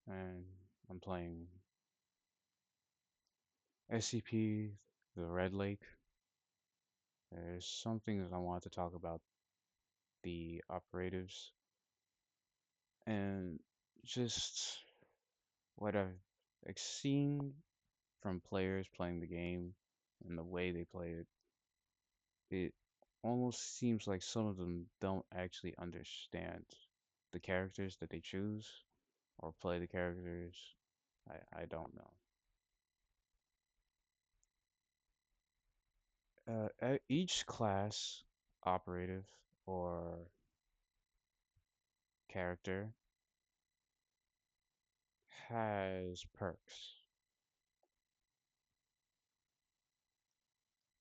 and I'm playing SCP, the Red Lake. There's something that I want to talk about the operatives and just what I've seen from players playing the game and the way they play it. It almost seems like some of them don't actually understand the characters that they choose or play the characters. I don't know. Each class, operative or character, has perks,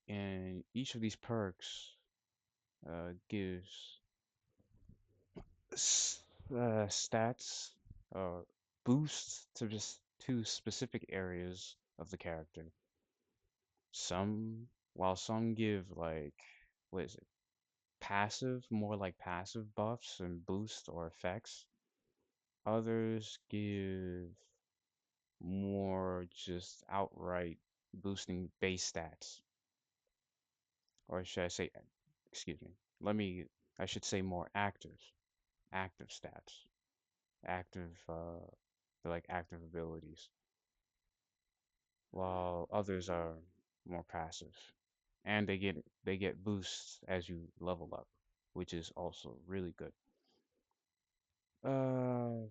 and each of these perks gives stats or boosts to just to specific areas of the character. While some give like what is it, passive, more like passive buffs and boosts or effects. Others give more just outright boosting base stats, or should I say, excuse me, I should say more active stats, active, they're like active abilities, while others are more passive, and they get boosts as you level up, which is also really good. Uh,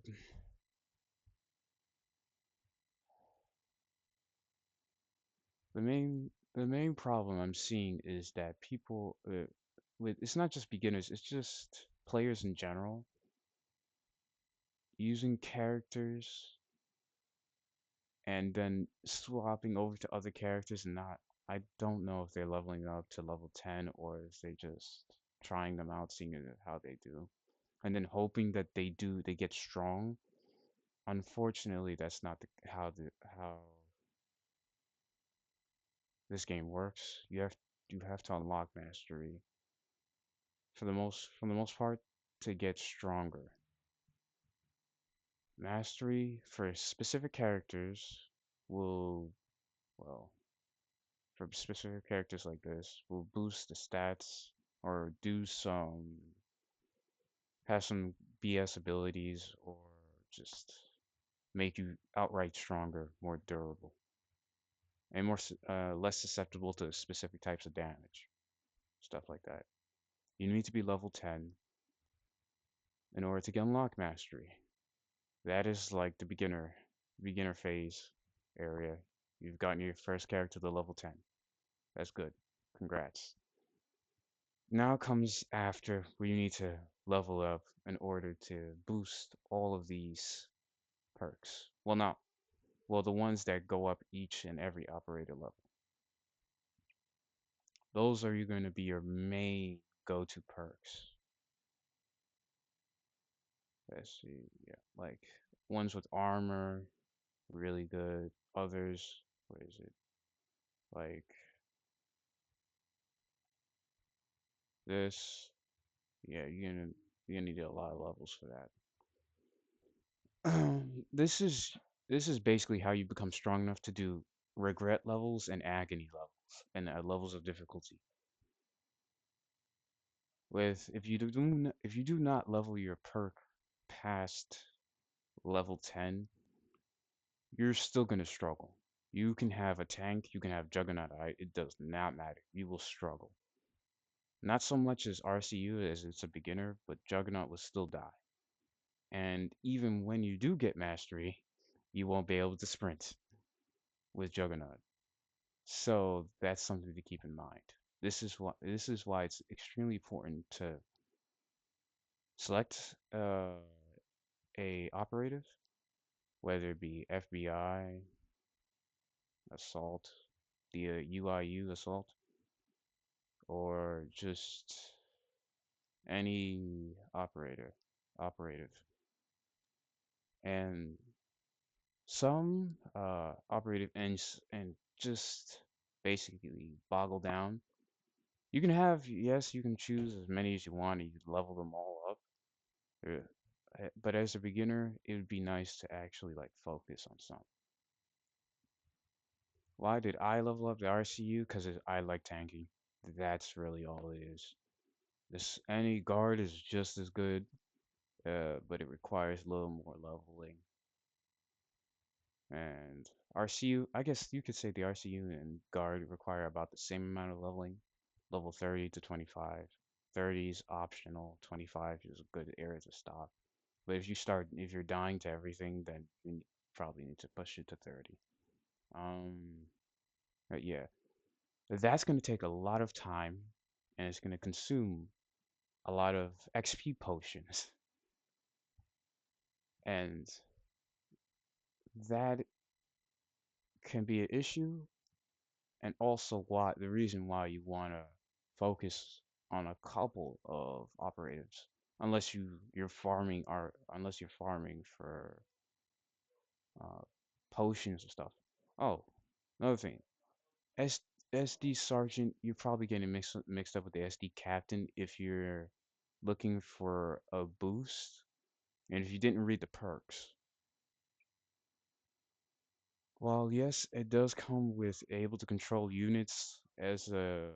the main problem I'm seeing is that people with it's not just beginners, it's just players in general using characters and then swapping over to other characters and not I don't know if they're leveling up to level 10 or if they just trying them out, seeing how they do, and then hoping that they get strong. Unfortunately, that's not how this game works. You have to unlock mastery for the most part to get stronger. Mastery for specific characters will, well, for specific characters like this, will boost the stats or have some BS abilities or just make you outright stronger, more durable, and less susceptible to specific types of damage, stuff like that. You need to be level 10 in order to get unlock mastery. That is like the beginner phase area. You've gotten your first character to level 10. That's good. Congrats. Now comes after where you need to level up in order to boost all of these perks. Well, the ones that go up each and every operator level. Those are you going to be your main go-to perks. Let's see, yeah, like ones with armor, really good. Others, what is it? Like this, yeah, you're gonna need a lot of levels for that. This is basically how you become strong enough to do regret levels and agony levels and levels of difficulty. With if you do not level your perk past level 10, you're still gonna struggle. You can have a tank, you can have Juggernaut Eye, it does not matter. You will struggle. Not so much as RCU as it's a beginner, but Juggernaut will still die. And even when you do get mastery, you won't be able to sprint with Juggernaut. So that's something to keep in mind. This is why it's extremely important to select a operative, whether it be FBI, assault, the UIU assault, or just any operative. And some operative ends and just basically boggle down. You can choose as many as you want and you can level them all up. But as a beginner, it would be nice to actually like focus on something. Why did I level up the RCU? Because I like tanking. That's really all it is. This any guard is just as good, but it requires a little more leveling. And RCU, I guess you could say the RCU and guard require about the same amount of leveling, level 30 to 25. 30 is optional, 25 is a good area to stop. But if you're dying to everything, then you probably need to push it to 30. Um, but yeah, that's going to take a lot of time and it's going to consume a lot of XP potions. And that can be an issue, and also why the reason why you want to focus on a couple of operatives, unless you're farming for uh, potions and stuff. Oh, another thing, S SD Sergeant, you're probably getting mixed up with the SD Captain if you're looking for a boost, and if you didn't read the perks. Well, yes, it does come with able to control units as a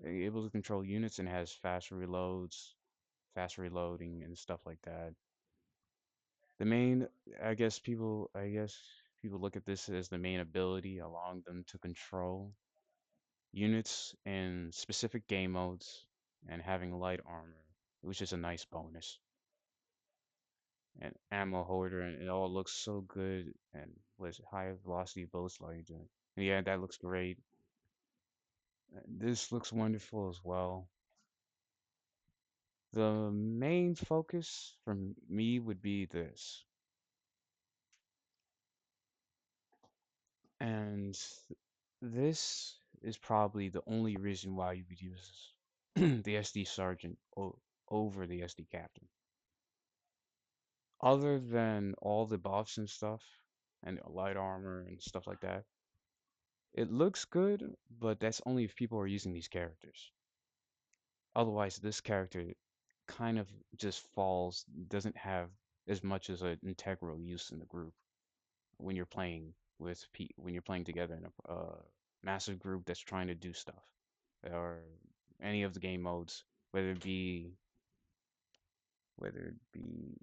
able to control units and has fast reloads, fast reloading and stuff like that. The main, I guess people look at this as the main ability, allowing them to control units in specific game modes and having light armor, which is a nice bonus. And ammo holder, and it all looks so good. And was high velocity bullets like doing. Yeah, that looks great. This looks wonderful as well. The main focus from me would be this. And this is probably the only reason why you would use the SD Sergeant over the SD Captain. Other than all the buffs and stuff, and light armor and stuff like that, it looks good, but that's only if people are using these characters. Otherwise, this character kind of just falls, doesn't have as much as an integral use in the group when you're playing when you're playing together in a massive group that's trying to do stuff, or any of the game modes, whether it be whether it be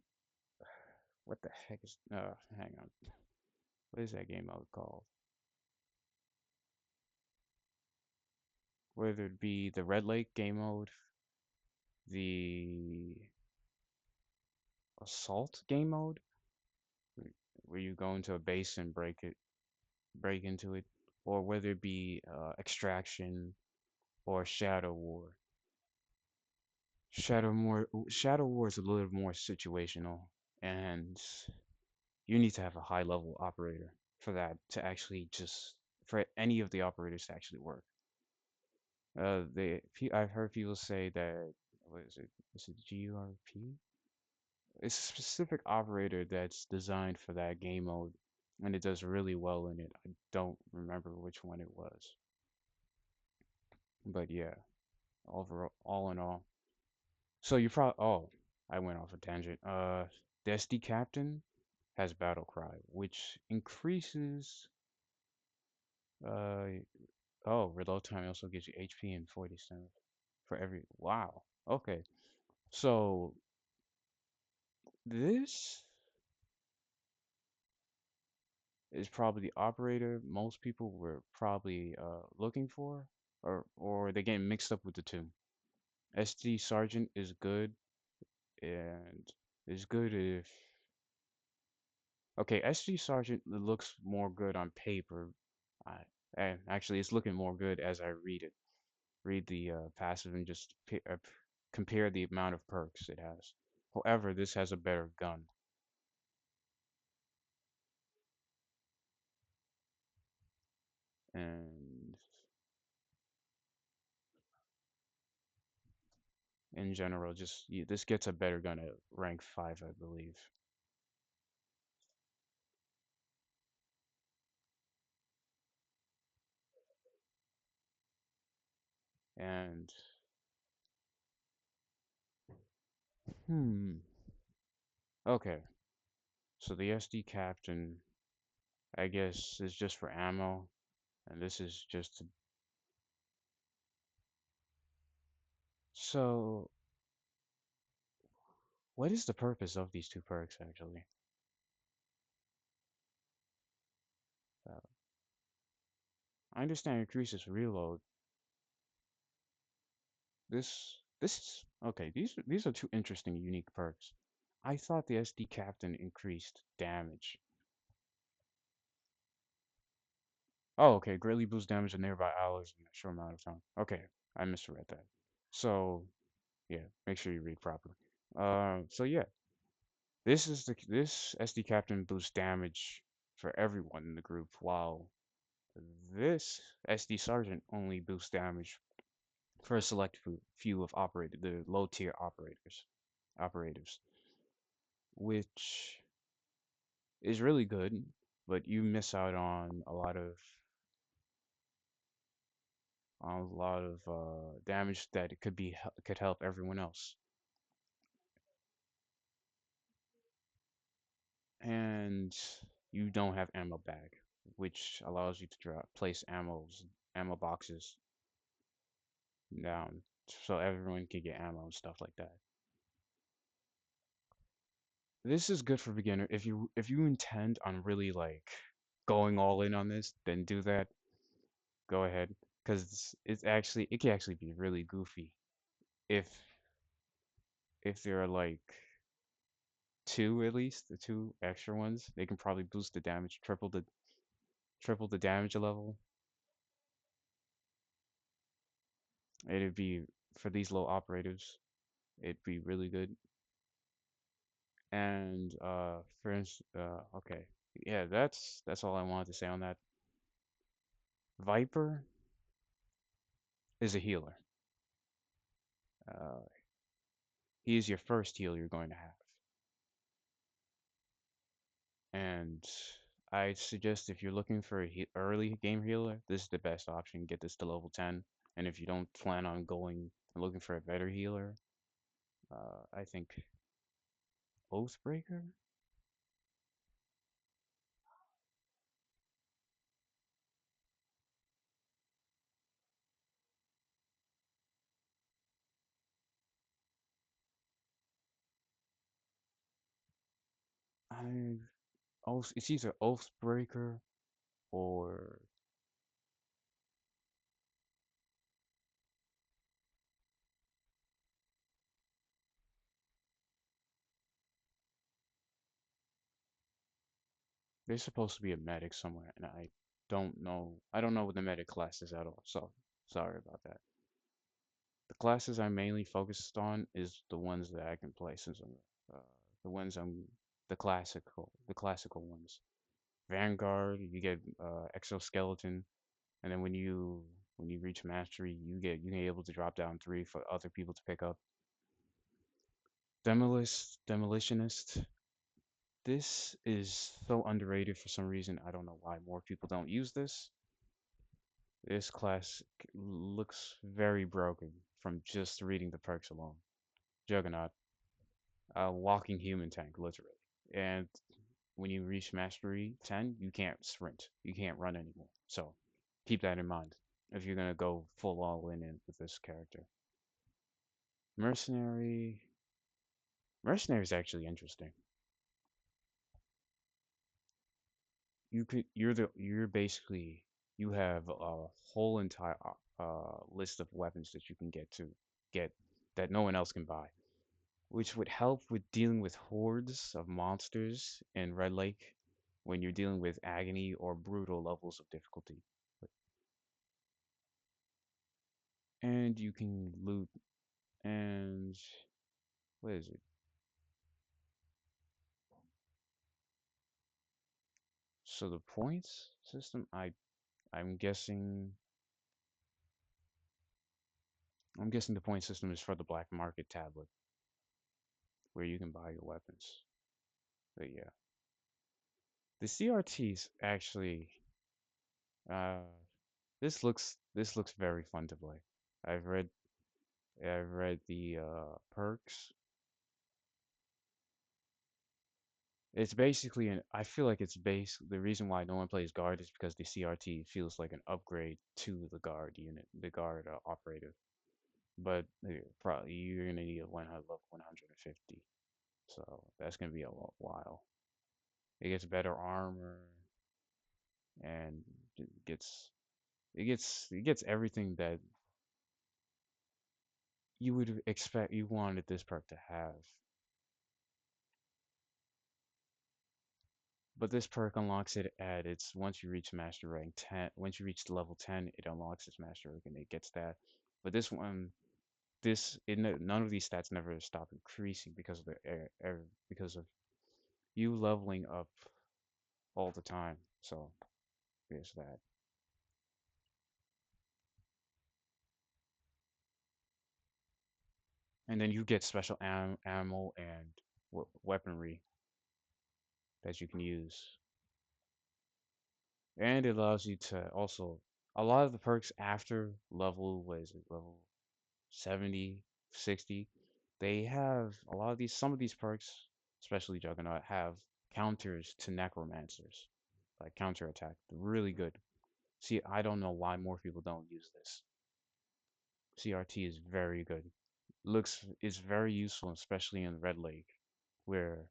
what the heck is hang on, what is that game mode called? Whether it be the Red Lake game mode, the Assault game mode, where you go into a base and break into it, or whether it be Extraction or Shadow War. Shadow War is a little more situational, and you need to have a high level operator for that to actually just for any of the operators to actually work. I've heard people say that what is it? Is it GURP? It's a specific operator that's designed for that game mode, and it does really well in it. I don't remember which one it was, but yeah, overall, all in all. So you probably I went off a tangent. The SD Captain has Battle Cry, which increases uh reload time also gives you HP and 40 cents for every wow. Okay. So this is probably the operator most people were probably looking for, or they get mixed up with the two. SD Sergeant is good and is good if okay, SD Sergeant looks more good on paper. I, and actually, it's looking more good as I read it. Read the passive and just compare the amount of perks it has. However, this has a better gun, and in general, this gets a better gun at rank 5, I believe. And Hmm. Okay. So the SD captain, I guess, is just for ammo, and this is just to... So, what is the purpose of these two perks actually? Uh, I understand increases reload. This is okay. These are two interesting, unique perks. I thought the SD captain increased damage. Oh, okay. Greatly boosts damage to nearby allies in a short amount of time. Okay, I misread that. So yeah, make sure you read properly. So yeah, this SD captain boosts damage for everyone in the group, while this SD sergeant only boosts damage for a select few of the low tier operatives, which is really good, but you miss out on a lot of damage that it could help everyone else. And you don't have ammo bag, which allows you to place ammo boxes down so everyone can get ammo and stuff like that. This is good for beginner. If you intend on really like going all in on this, then do that. Go ahead, because it can actually be really goofy if there are like two at least, the two extra ones. They can probably boost the damage, triple the damage level. It'd be for these low operatives. It'd be really good. And for instance, okay, yeah, that's all I wanted to say on that. Viper is a healer. Uh, he is your first heal you're going to have, and I suggest if you're looking for a early game healer, this is the best option. Get this to level 10, and if you don't plan on going and looking for a better healer, I think Oathbreaker. I it's either Oathbreaker or there's supposed to be a medic somewhere, and I don't know. I don't know what the medic class is at all. So sorry about that. The classes I'm mainly focused on is the ones that I can play since the ones I'm the classical ones. Vanguard, you get exoskeleton, and then when you reach mastery, you can able to drop down three for other people to pick up. Demolitionist. This is so underrated for some reason. I don't know why more people don't use this. This class looks very broken from just reading the perks alone. Juggernaut, a walking human tank, literally. And when you reach mastery 10, you can't sprint. You can't run anymore. So keep that in mind if you're gonna go full all in with this character. Mercenary. Mercenary is actually interesting. You're basically you have a whole entire list of weapons that you can get that no one else can buy, which would help with dealing with hordes of monsters in Red Lake when you're dealing with agony or brutal levels of difficulty. And you can loot and what is it? So the points system, I'm guessing the point system is for the black market tablet where you can buy your weapons. But yeah, the CRTs actually uh this looks very fun to play. I've read I've read the perks It's basically an. I feel like it's base. The reason why no one plays guard is because the CRT feels like an upgrade to the guard unit, the guard operative. But probably you're gonna need a 100 level 150, so that's gonna be a while. It gets better armor and it gets everything that you would expect you wanted this perk to have. But this perk unlocks it at its once you reach master rank 10. Once you reach level 10, it unlocks its master rank and it gets that. But this one, none of these stats never stop increasing because of because of you leveling up all the time. So there's that. And then you get special ammo and weaponry that you can use. And it allows you to also a lot of the perks after level what is it level 70, 60, they have a lot of these some of these perks, especially Juggernaut, have counters to necromancers, like counter attack. Really good. See, I don't know why more people don't use this. CRT is very good. Looks is very useful, especially in Red Lake, where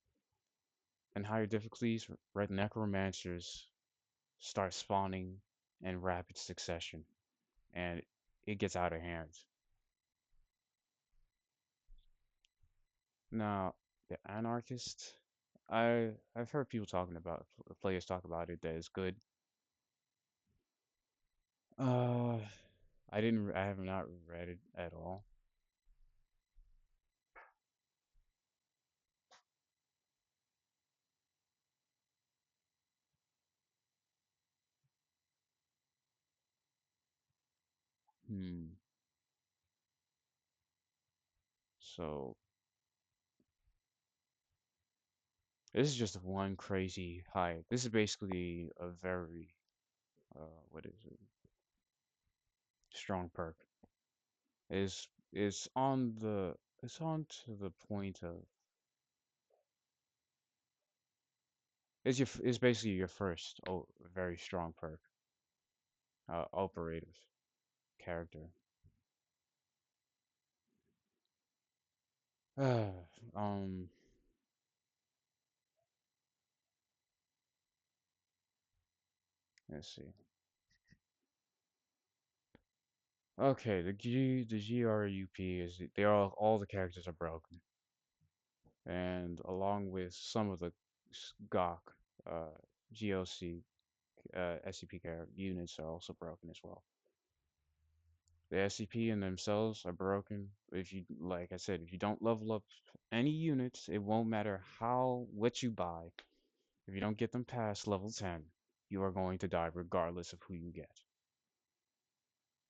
in higher difficulties, red necromancers start spawning in rapid succession, and it gets out of hand. Now, the anarchist, I've heard people talking about players talk about it that it's good. Uh, I have not read it at all. Hmm. So this is just one crazy hype. This is basically a very what is it? Strong perk. Is on the it's on to the point of it's basically your first very strong perk operative character. um let's see. Okay, the GRUP is they all the characters are broken, and along with some of the GOC, GOC, SCP character units are also broken as well. The SCP in themselves are broken. If you, like I said, if you don't level up any units, it won't matter how what you buy. If you don't get them past level 10, you are going to die regardless of who you get.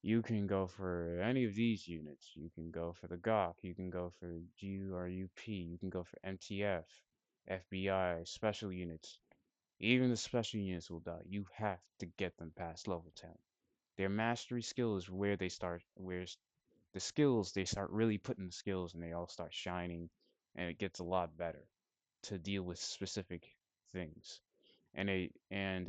You can go for any of these units. You can go for the GOC, you can go for GRUP, you can go for MTF, FBI, special units. Even the special units will die. You have to get them past level 10. Their mastery skill is where they start, where's the skills, they start really putting the skills and they all start shining and it gets a lot better to deal with specific things. And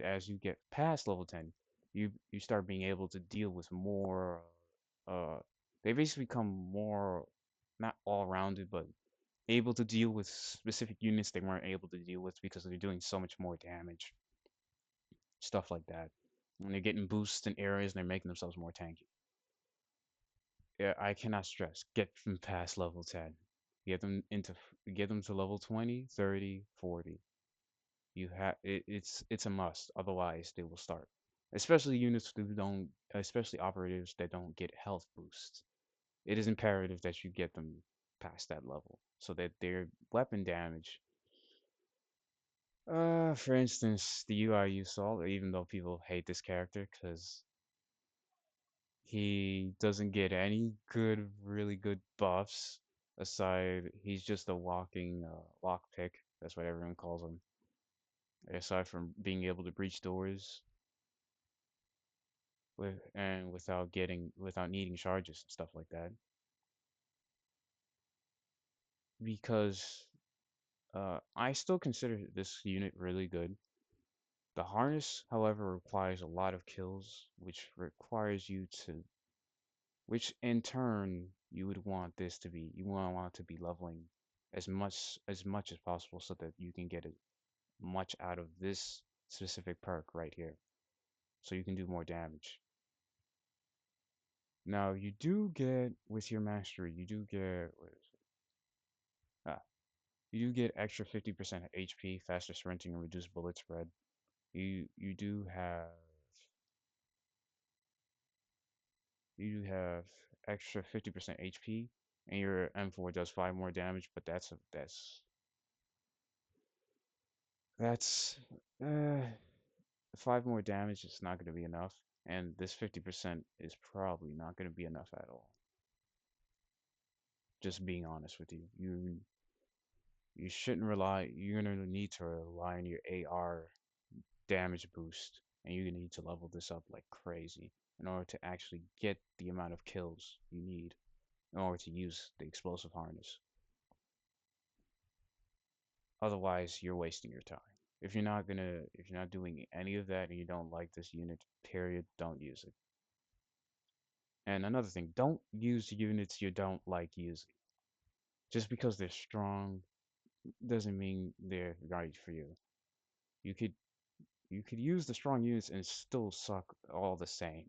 as you get past level 10, you start being able to deal with more uh they basically become more not all rounded but able to deal with specific units they weren't able to deal with because they're doing so much more damage, stuff like that. And they're getting boosts in areas and they're making themselves more tanky. Yeah, I cannot stress, get them past level 10. Get them to level 20, 30, 40. It's a must. Otherwise, they will start. Especially units who don't, especially operatives that don't get health boosts. It is imperative that you get them past that level so that their weapon damage. For instance, the UI saw, even though people hate this character because he doesn't get any good, really good buffs aside. He's just a walking lockpick. That's what everyone calls him. Aside from being able to breach doors without needing charges and stuff like that. Because I still consider this unit really good. The harness, however, requires a lot of kills, which requires you to, which in turn you would want this to be, you want to be leveling as much as possible so that you can get as much out of this specific perk right here, so you can do more damage. Now you do get with your mastery, you do get what is it? Ah, you do get extra 50% HP, faster sprinting, and reduced bullet spread. You do have extra 50% HP, and your M4 does 5 more damage, but that's uh 5 more damage is not going to be enough, and this 50% is probably not going to be enough at all. Just being honest with you, you shouldn't rely. You're gonna need to rely on your AR damage boost, and you need to level this up like crazy in order to actually get the amount of kills you need in order to use the explosive harness. Otherwise, you're wasting your time. If you're not doing any of that and you don't like this unit, period, don't use it. And another thing, don't use units you don't like using. Just because they're strong doesn't mean they're right for you. You could you could use the strong units and still suck all the same.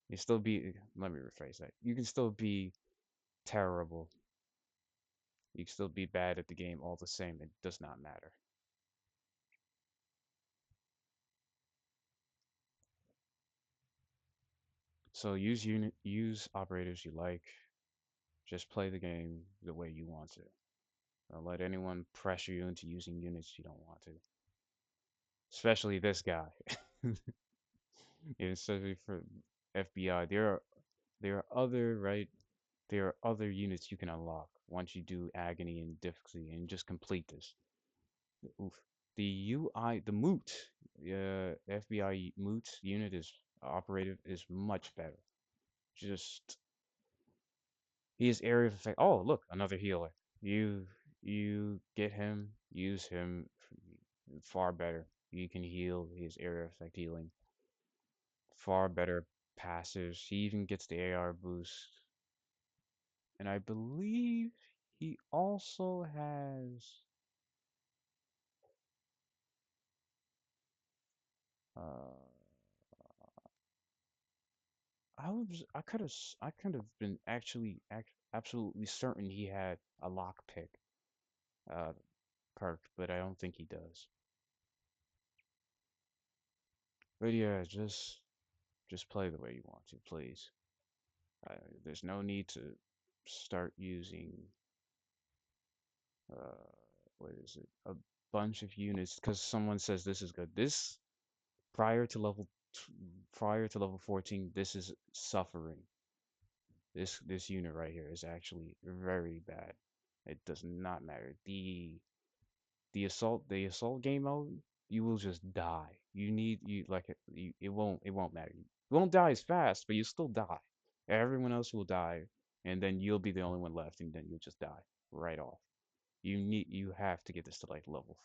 You still be Let me rephrase that. You can still be terrible. You can still be bad at the game all the same. It does not matter. So use operators you like. Just play the game the way you want to. Don't let anyone pressure you into using units you don't want to. Especially this guy. Especially for FBI. There are other right there are other units you can unlock once you do agony and difficulty and just complete this. Oof. The Moot, FBI Moot unit is operative is much better. Just his area of effect. Oh, look, another healer. You you get him, use him far better. You can heal his area of effect healing far better passives. He even gets the AR boost, and I believe he also has. Uh, I could have been actually absolutely certain he had a lockpick uh perk, but I don't think he does. But yeah, just play the way you want to, please. Uh, there's no need to start using uh what is it? A bunch of units because someone says this is good. This prior to prior to level 14, this is suffering. This unit right here is actually very bad. It does not matter. The assault game mode, you will just die. You need you like it won't matter. You won't die as fast, but you still die. Everyone else will die, and then you'll be the only one left, and then you'll just die right off. You have to get this to like level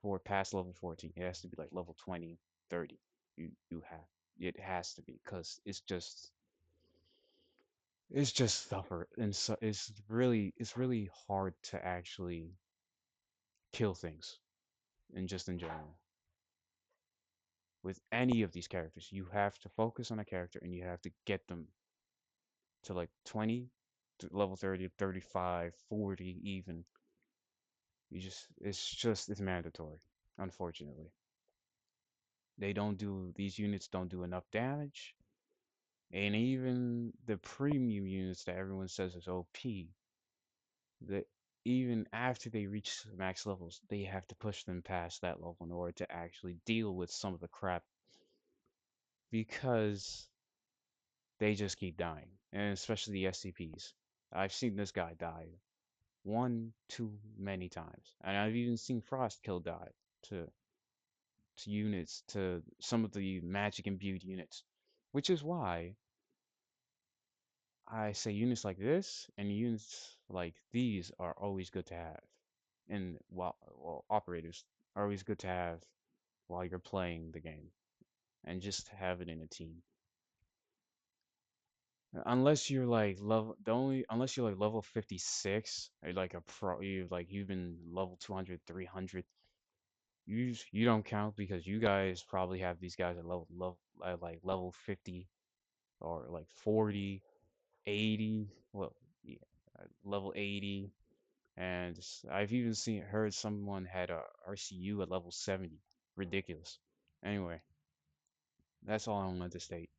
4 past level 14. It has to be like level 20, 30. You have it has to be because it's just suffer and so it's really hard to actually kill things and just in general with any of these characters. You have to focus on a character and you have to get them to like 20 to level 30, 35, 40 even. It's mandatory, unfortunately. These units don't do enough damage, and even the premium units that everyone says is OP, that even after they reach max levels, they have to push them past that level in order to actually deal with some of the crap because they just keep dying, and especially the SCPs. I've seen this guy die one too many times, and I've even seen Frostkill die to units to some of the magic imbued units, which is why I say units like this and units like these are always good to have. And well, operatives are always good to have while you're playing the game, and just have it in a team. Unless you're like level the only unless you're like level 56 or like a pro you've been level 200, 300, you don't count because you guys probably have these guys at like level 50 or like 40, 80, well, yeah, level 80. And I've even seen heard someone had a RCU at level 70. Ridiculous. Anyway, that's all I wanted to state.